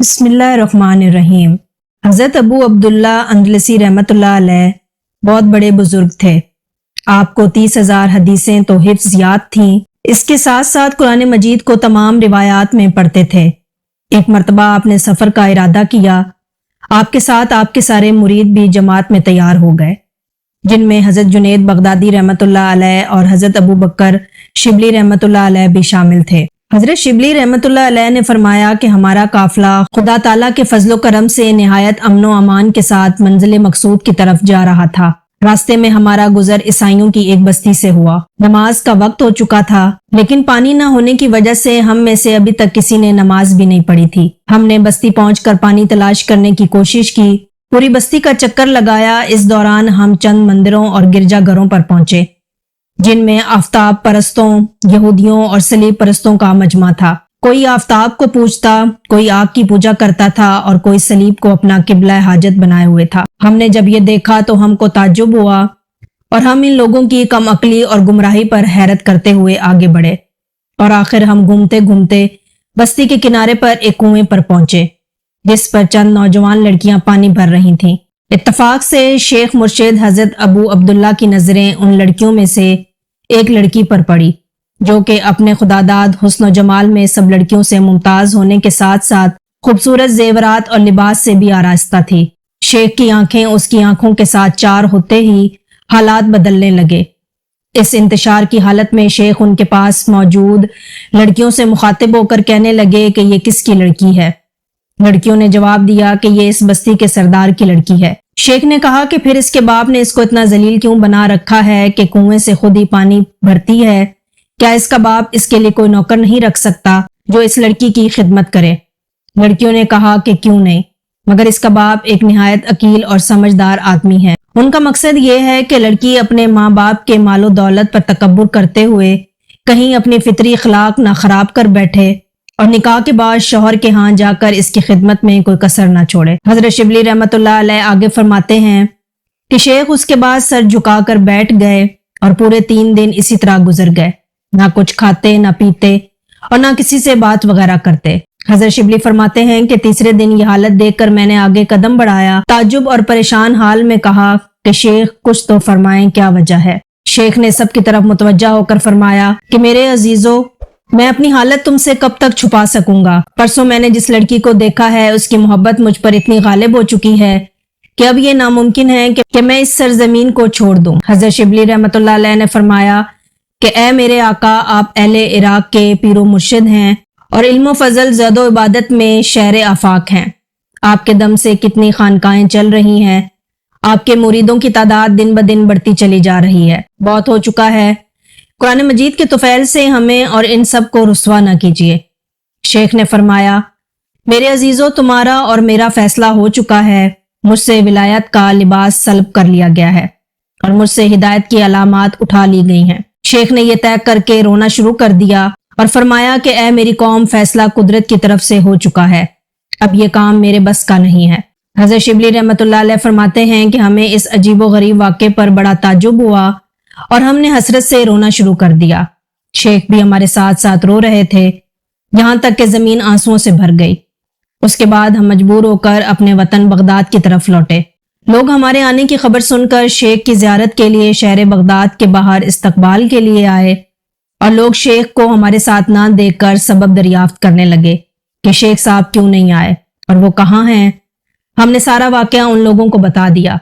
بسم اللہ الرحمن الرحیم۔ حضرت ابو عبداللہ اندلسی رحمۃ اللہ علیہ بہت بڑے بزرگ تھے۔ آپ کو 30,000 حدیثیں تو حفظ یاد تھیں، اس کے ساتھ ساتھ قرآن مجید کو تمام روایات میں پڑھتے تھے۔ ایک مرتبہ آپ نے سفر کا ارادہ کیا، آپ کے ساتھ آپ کے سارے مرید بھی جماعت میں تیار ہو گئے، جن میں حضرت جنید بغدادی رحمۃ اللہ علیہ اور حضرت ابو بکر شبلی رحمۃ اللہ علیہ بھی شامل تھے۔ حضرت شبلی رحمۃ اللہ علیہ نے فرمایا کہ ہمارا قافلہ خدا تعالیٰ کے فضل و کرم سے نہایت امن و امان کے ساتھ منزل مقصود کی طرف جا رہا تھا۔ راستے میں ہمارا گزر عیسائیوں کی ایک بستی سے ہوا۔ نماز کا وقت ہو چکا تھا، لیکن پانی نہ ہونے کی وجہ سے ہم میں سے ابھی تک کسی نے نماز بھی نہیں پڑھی تھی۔ ہم نے بستی پہنچ کر پانی تلاش کرنے کی کوشش کی، پوری بستی کا چکر لگایا۔ اس دوران ہم چند مندروں اور گرجا گھروں پر پہنچے، جن میں آفتاب پرستوں، یہودیوں اور صلیب پرستوں کا مجمع تھا۔ کوئی آفتاب کو پوجتا، کوئی آگ کی پوجا کرتا تھا اور کوئی صلیب کو اپنا قبلہ حاجت بنائے ہوئے تھا۔ ہم نے جب یہ دیکھا تو ہم کو تعجب ہوا اور ہم ان لوگوں کی کم عقلی اور گمراہی پر حیرت کرتے ہوئے آگے بڑھے، اور آخر ہم گھومتے گھومتے بستی کے کنارے پر ایک کنویں پر پہنچے، جس پر چند نوجوان لڑکیاں پانی بھر رہی تھیں۔ اتفاق سے شیخ مرشد حضرت ابو عبداللہ کی نظریں ان لڑکیوں میں سے ایک لڑکی پر پڑی، جو کہ اپنے خداداد حسن و جمال میں سب لڑکیوں سے ممتاز ہونے کے ساتھ ساتھ خوبصورت زیورات اور لباس سے بھی آراستہ تھی۔ شیخ کی آنکھیں اس کی آنکھوں کے ساتھ چار ہوتے ہی حالات بدلنے لگے۔ اس انتشار کی حالت میں شیخ ان کے پاس موجود لڑکیوں سے مخاطب ہو کر کہنے لگے کہ یہ کس کی لڑکی ہے؟ لڑکیوں نے جواب دیا کہ یہ اس بستی کے سردار کی لڑکی ہے۔ شیخ نے کہا کہ پھر اس کے باپ نے اس کو اتنا ذلیل کیوں بنا رکھا ہے کہ کنویں سے خود ہی پانی بھرتی ہے؟ کیا اس کا باپ اس کے لیے کوئی نوکر نہیں رکھ سکتا جو اس لڑکی کی خدمت کرے؟ لڑکیوں نے کہا کہ کیوں نہیں، مگر اس کا باپ ایک نہایت عقیل اور سمجھدار آدمی ہے۔ ان کا مقصد یہ ہے کہ لڑکی اپنے ماں باپ کے مال و دولت پر تکبر کرتے ہوئے کہیں اپنی فطری اخلاق نہ خراب کر بیٹھے، اور نکاح کے بعد شوہر کے ہاں جا کر اس کی خدمت میں کوئی کسر نہ چھوڑے۔ حضرت شبلی رحمۃ اللہ علیہ آگے فرماتے ہیں کہ شیخ اس کے بعد سر جھکا کر بیٹھ گئے اور پورے 3 دن اسی طرح گزر گئے، نہ کچھ کھاتے نہ پیتے اور نہ کسی سے بات وغیرہ کرتے۔ حضرت شبلی فرماتے ہیں کہ تیسرے دن یہ حالت دیکھ کر میں نے آگے قدم بڑھایا، تعجب اور پریشان حال میں کہا کہ شیخ کچھ تو فرمائیں، کیا وجہ ہے؟ شیخ نے سب کی طرف متوجہ ہو کر فرمایا کہ میرے عزیزو، میں اپنی حالت تم سے کب تک چھپا سکوں گا؟ پرسوں میں نے جس لڑکی کو دیکھا ہے اس کی محبت مجھ پر اتنی غالب ہو چکی ہے کہ اب یہ ناممکن ہے کہ میں اس سرزمین کو چھوڑ دوں۔ حضرت شبلی رحمۃ اللہ علیہ نے فرمایا کہ اے میرے آقا، آپ اہل عراق کے پیر و مرشد ہیں اور علم و فضل، زہد و عبادت میں شہر آفاق ہیں۔ آپ کے دم سے کتنی خانقاہیں چل رہی ہیں، آپ کے مریدوں کی تعداد دن بدن بڑھتی چلی جا رہی ہے۔ بہت ہو چکا ہے، قرآن مجید کے طفیل سے ہمیں اور ان سب کو رسوا نہ کیجیے۔ شیخ نے فرمایا میرے عزیزو، تمہارا اور میرا فیصلہ ہو چکا ہے، مجھ سے ولایت کا لباس سلب کر لیا گیا ہے اور مجھ سے ہدایت کی علامات اٹھا لی گئی ہیں۔ شیخ نے یہ طے کر کے رونا شروع کر دیا اور فرمایا کہ اے میری قوم، فیصلہ قدرت کی طرف سے ہو چکا ہے، اب یہ کام میرے بس کا نہیں ہے۔ حضرت شبلی رحمۃ اللہ علیہ فرماتے ہیں کہ ہمیں اس عجیب و غریب واقعے پر بڑا تعجب ہوا اور ہم نے حسرت سے رونا شروع کر دیا۔ شیخ بھی ہمارے ساتھ ساتھ رو رہے تھے، یہاں تک کہ زمین آنسوؤں سے بھر گئی۔ اس کے بعد ہم مجبور ہو کر اپنے وطن بغداد کی طرف لوٹے۔ لوگ ہمارے آنے کی خبر سن کر شیخ کی زیارت کے لیے شہر بغداد کے باہر استقبال کے لیے آئے، اور لوگ شیخ کو ہمارے ساتھ نہ دیکھ کر سبب دریافت کرنے لگے کہ شیخ صاحب کیوں نہیں آئے اور وہ کہاں ہیں۔ ہم نے سارا واقعہ ان لوگوں کو بتا دیا۔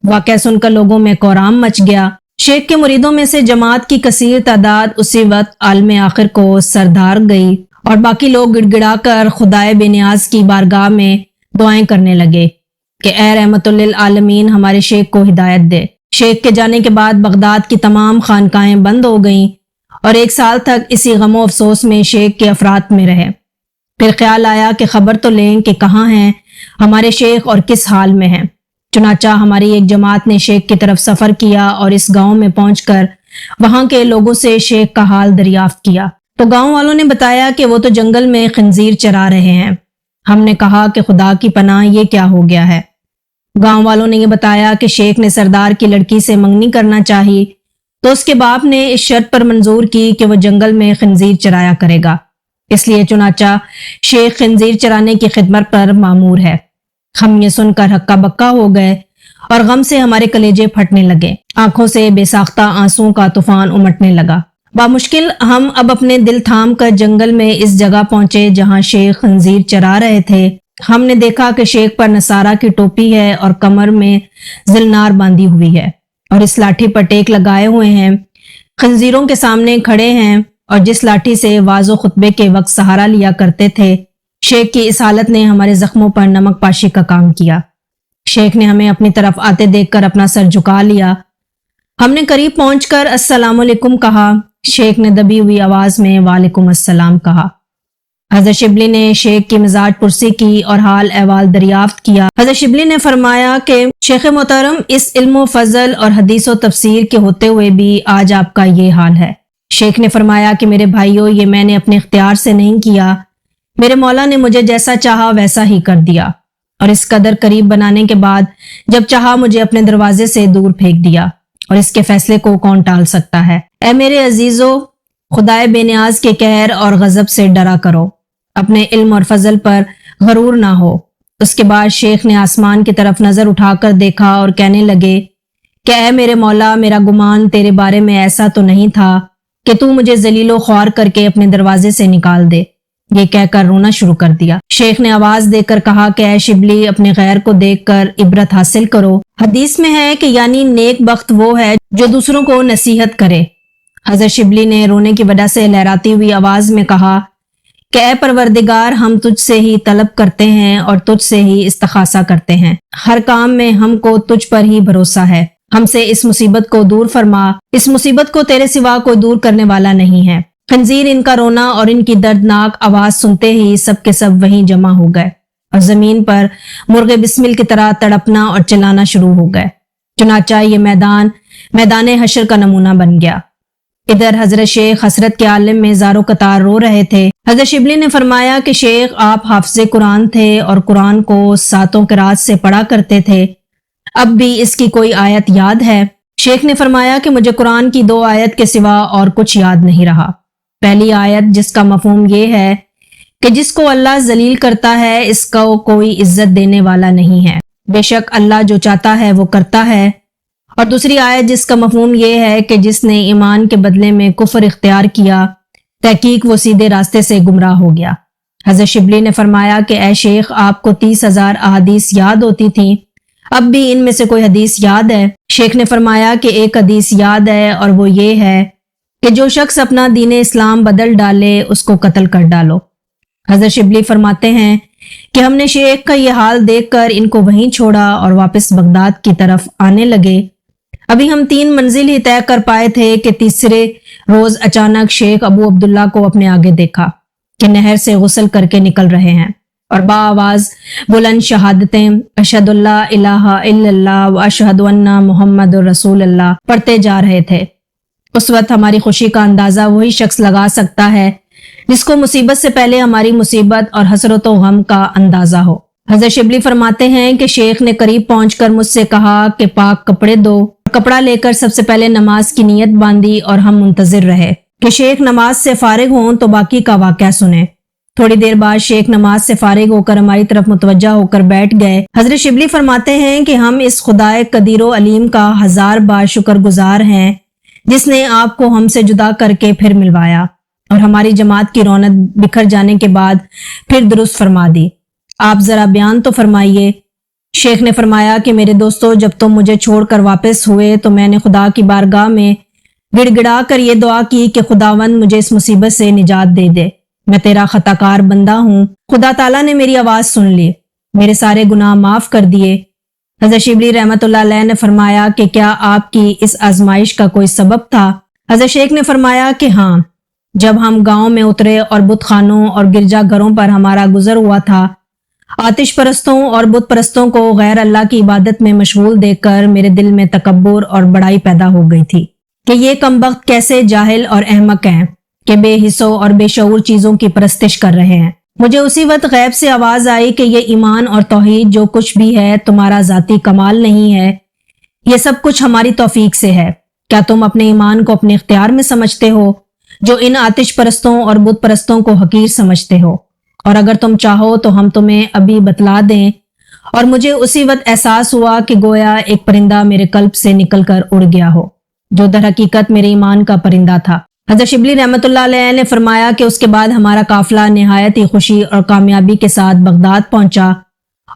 واقعہ سن کر لوگوں میں کورام مچ گیا۔ شیخ کے مریدوں میں سے جماعت کی کثیر تعداد اسی وقت عالم آخر کو سردار گئی، اور باقی لوگ گڑ گڑا کر خدائے بے نیاز کی بارگاہ میں دعائیں کرنے لگے کہ اے رحمت للعالمین، ہمارے شیخ کو ہدایت دے۔ شیخ کے جانے کے بعد بغداد کی تمام خانقاہیں بند ہو گئیں اور 1 سال تک اسی غم و افسوس میں شیخ کے افراد میں رہے۔ پھر خیال آیا کہ خبر تو لیں کہ کہاں ہیں ہمارے شیخ اور کس حال میں ہیں۔ چنانچہ ہماری ایک جماعت نے شیخ کی طرف سفر کیا اور اس گاؤں میں پہنچ کر وہاں کے لوگوں سے شیخ کا حال دریافت کیا تو گاؤں والوں نے بتایا کہ وہ تو جنگل میں خنزیر چرا رہے ہیں۔ ہم نے کہا کہ خدا کی پناہ، یہ کیا ہو گیا ہے؟ گاؤں والوں نے یہ بتایا کہ شیخ نے سردار کی لڑکی سے منگنی کرنا چاہی تو اس کے باپ نے اس شرط پر منظور کی کہ وہ جنگل میں خنزیر چرایا کرے گا۔ اس لیے چنانچہ شیخ خنزیر چرانے کی خدمت پر مامور ہے۔ ہم یہ سن کر ہکا بکا ہو گئے اور غم سے ہمارے کلیجے پھٹنے لگے، آنکھوں سے بے ساختہ آنسوں کا طوفان امٹنے لگا۔ بامشکل ہم اب اپنے دل تھام کر جنگل میں اس جگہ پہنچے جہاں شیخ خنزیر چرا رہے تھے۔ ہم نے دیکھا کہ شیخ پر نصارہ کی ٹوپی ہے اور کمر میں زلنار باندھی ہوئی ہے اور اس لاٹھی پر ٹیک لگائے ہوئے ہیں، خنزیروں کے سامنے کھڑے ہیں اور جس لاٹھی سے واعظ و خطبے کے وقت سہارا لیا کرتے تھے۔ شیخ کی اس حالت نے ہمارے زخموں پر نمک پاشی کا کام کیا۔ شیخ نے ہمیں اپنی طرف آتے دیکھ کر اپنا سر جھکا لیا۔ ہم نے قریب پہنچ کر السلام علیکم کہا۔ شیخ نے دبی ہوئی آواز میں وعلیکم السلام کہا۔ حضرت شبلی نے شیخ کی مزاج پرسی کی اور حال احوال دریافت کیا۔ حضرت شبلی نے فرمایا کہ شیخ محترم، اس علم و فضل اور حدیث و تفسیر کے ہوتے ہوئے بھی آج آپ کا یہ حال ہے۔ شیخ نے فرمایا کہ میرے بھائیوں، یہ میں نے اپنے اختیار سے نہیں کیا، میرے مولا نے مجھے جیسا چاہا ویسا ہی کر دیا، اور اس قدر قریب بنانے کے بعد جب چاہا مجھے اپنے دروازے سے دور پھینک دیا، اور اس کے فیصلے کو کون ٹال سکتا ہے؟ اے میرے عزیزو، خدائے بے نیاز کے قہر اور غضب سے ڈرا کرو، اپنے علم اور فضل پر غرور نہ ہو۔ اس کے بعد شیخ نے آسمان کی طرف نظر اٹھا کر دیکھا اور کہنے لگے کہ اے میرے مولا، میرا گمان تیرے بارے میں ایسا تو نہیں تھا کہ تو مجھے ذلیل و خوار کر کے اپنے دروازے سے نکال دے۔ یہ کہہ کر رونا شروع کر دیا۔ شیخ نے آواز دے کر کہا کہ اے شبلی، اپنے غیر کو دیکھ کر عبرت حاصل کرو۔ حدیث میں ہے کہ یعنی نیک بخت وہ ہے جو دوسروں کو نصیحت کرے۔ حضرت شبلی نے رونے کی وجہ سے لہراتی ہوئی آواز میں کہا کہ اے پروردگار، ہم تجھ سے ہی طلب کرتے ہیں اور تجھ سے ہی استغاثہ کرتے ہیں، ہر کام میں ہم کو تجھ پر ہی بھروسہ ہے، ہم سے اس مصیبت کو دور فرما، اس مصیبت کو تیرے سوا کوئی دور کرنے والا نہیں ہے۔ خنزیر ان کا رونا اور ان کی دردناک آواز سنتے ہی سب کے سب وہیں جمع ہو گئے اور زمین پر مرغ بسمل کی طرح تڑپنا اور چلانا شروع ہو گئے۔ چنانچہ یہ میدان حشر کا نمونہ بن گیا۔ ادھر حضرت شیخ حسرت کے عالم میں زارو قطار رو رہے تھے۔ حضرت شبلی نے فرمایا کہ شیخ، آپ حافظ قرآن تھے اور قرآن کو 7 قرات سے پڑھا کرتے تھے، اب بھی اس کی کوئی آیت یاد ہے؟ شیخ نے فرمایا کہ مجھے قرآن کی 2 آیت کے سوا اور کچھ یاد نہیں رہا۔ پہلی آیت جس کا مفہوم یہ ہے کہ جس کو اللہ ذلیل کرتا ہے اس کو کوئی عزت دینے والا نہیں ہے، بے شک اللہ جو چاہتا ہے وہ کرتا ہے، اور دوسری آیت جس کا مفہوم یہ ہے کہ جس نے ایمان کے بدلے میں کفر اختیار کیا تحقیق وہ سیدھے راستے سے گمراہ ہو گیا۔ حضرت شبلی نے فرمایا کہ اے شیخ، آپ کو 30,000 احادیث یاد ہوتی تھیں، اب بھی ان میں سے کوئی حدیث یاد ہے؟ شیخ نے فرمایا کہ ایک حدیث یاد ہے، اور وہ یہ ہے کہ جو شخص اپنا دین اسلام بدل ڈالے اس کو قتل کر ڈالو۔ حضرت شبلی فرماتے ہیں کہ ہم نے شیخ کا یہ حال دیکھ کر ان کو وہیں چھوڑا اور واپس بغداد کی طرف آنے لگے۔ ابھی ہم 3 منزل ہی طے کر پائے تھے کہ تیسرے روز اچانک شیخ ابو عبداللہ کو اپنے آگے دیکھا کہ نہر سے غسل کر کے نکل رہے ہیں اور بآواز بلند شہادتیں اشہد اللہ الہ الا اللہ و اشہد ان محمد رسول اللہ پڑھتے جا رہے تھے۔ اس وقت ہماری خوشی کا اندازہ وہی شخص لگا سکتا ہے جس کو مصیبت سے پہلے ہماری مصیبت اور حسرت و غم کا اندازہ ہو۔ حضرت شبلی فرماتے ہیں کہ شیخ نے قریب پہنچ کر مجھ سے کہا کہ پاک کپڑے دو۔ کپڑا لے کر سب سے پہلے نماز کی نیت باندھی اور ہم منتظر رہے کہ شیخ نماز سے فارغ ہوں تو باقی کا واقعہ سنیں۔ تھوڑی دیر بعد شیخ نماز سے فارغ ہو کر ہماری طرف متوجہ ہو کر بیٹھ گئے۔ حضرت شبلی فرماتے ہیں کہ ہم اس خدائے قدیر و علیم کا 1000 بار شکر گزار ہیں جس نے آپ کو ہم سے جدا کر کے پھر ملوایا اور ہماری جماعت کی رونق بکھر جانے کے بعد پھر درست فرما دی۔ آپ ذرا بیان تو فرمائیے۔ شیخ نے فرمایا کہ میرے دوستو، جب تم مجھے چھوڑ کر واپس ہوئے تو میں نے خدا کی بارگاہ میں گڑ گڑا کر یہ دعا کی کہ خداوند مجھے اس مصیبت سے نجات دے دے، میں تیرا خطا کار بندہ ہوں۔ خدا تعالیٰ نے میری آواز سن لی، میرے سارے گناہ معاف کر دیے۔ حضرت شبلی رحمت اللہ علیہ نے فرمایا کہ کیا آپ کی اس آزمائش کا کوئی سبب تھا؟ حضرت شیخ نے فرمایا کہ ہاں، جب ہم گاؤں میں اترے اور بت خانوں اور گرجا گھروں پر ہمارا گزر ہوا تھا، آتش پرستوں اور بت پرستوں کو غیر اللہ کی عبادت میں مشغول دیکھ کر میرے دل میں تکبر اور بڑائی پیدا ہو گئی تھی کہ یہ کمبخت کیسے جاہل اور احمق ہیں کہ بے حسوں اور بے شعور چیزوں کی پرستش کر رہے ہیں۔ مجھے اسی وقت غیب سے آواز آئی کہ یہ ایمان اور توحید جو کچھ بھی ہے تمہارا ذاتی کمال نہیں ہے، یہ سب کچھ ہماری توفیق سے ہے۔ کیا تم اپنے ایمان کو اپنے اختیار میں سمجھتے ہو جو ان آتش پرستوں اور بت پرستوں کو حقیر سمجھتے ہو، اور اگر تم چاہو تو ہم تمہیں ابھی بتلا دیں۔ اور مجھے اسی وقت احساس ہوا کہ گویا ایک پرندہ میرے قلب سے نکل کر اڑ گیا ہو، جو در حقیقت میرے ایمان کا پرندہ تھا۔ حضرت شبلی رحمۃ اللہ علیہ نے فرمایا کہ اس کے بعد ہمارا قافلہ نہایت ہی خوشی اور کامیابی کے ساتھ بغداد پہنچا،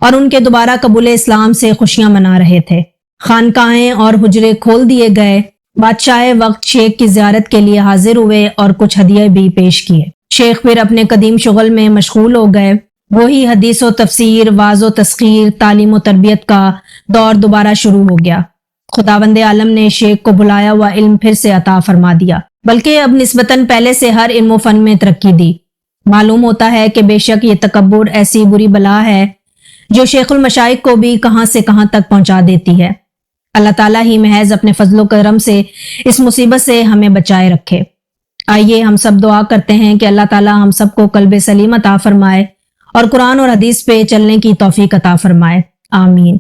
اور ان کے دوبارہ قبول اسلام سے خوشیاں منا رہے تھے۔ خانقاہیں اور حجرے کھول دیے گئے، بادشاہ وقت شیخ کی زیارت کے لیے حاضر ہوئے اور کچھ ہدیے بھی پیش کیے۔ شیخ پھر اپنے قدیم شغل میں مشغول ہو گئے، وہی حدیث و تفسیر، واعظ و تذکیر، تعلیم و تربیت کا دور دوبارہ شروع ہو گیا۔ خداوند عالم نے شیخ کو بلایا ہوا علم پھر سے عطا فرما دیا، بلکہ اب نسبتاً پہلے سے ہر علم و فن میں ترقی دی۔ معلوم ہوتا ہے کہ بے شک یہ تکبر ایسی بری بلا ہے جو شیخ المشائخ کو بھی کہاں سے کہاں تک پہنچا دیتی ہے۔ اللہ تعالیٰ ہی محض اپنے فضل و کرم سے اس مصیبت سے ہمیں بچائے رکھے۔ آئیے ہم سب دعا کرتے ہیں کہ اللہ تعالیٰ ہم سب کو قلب سلیم عطا فرمائے اور قرآن اور حدیث پہ چلنے کی توفیق عطا فرمائے، آمین۔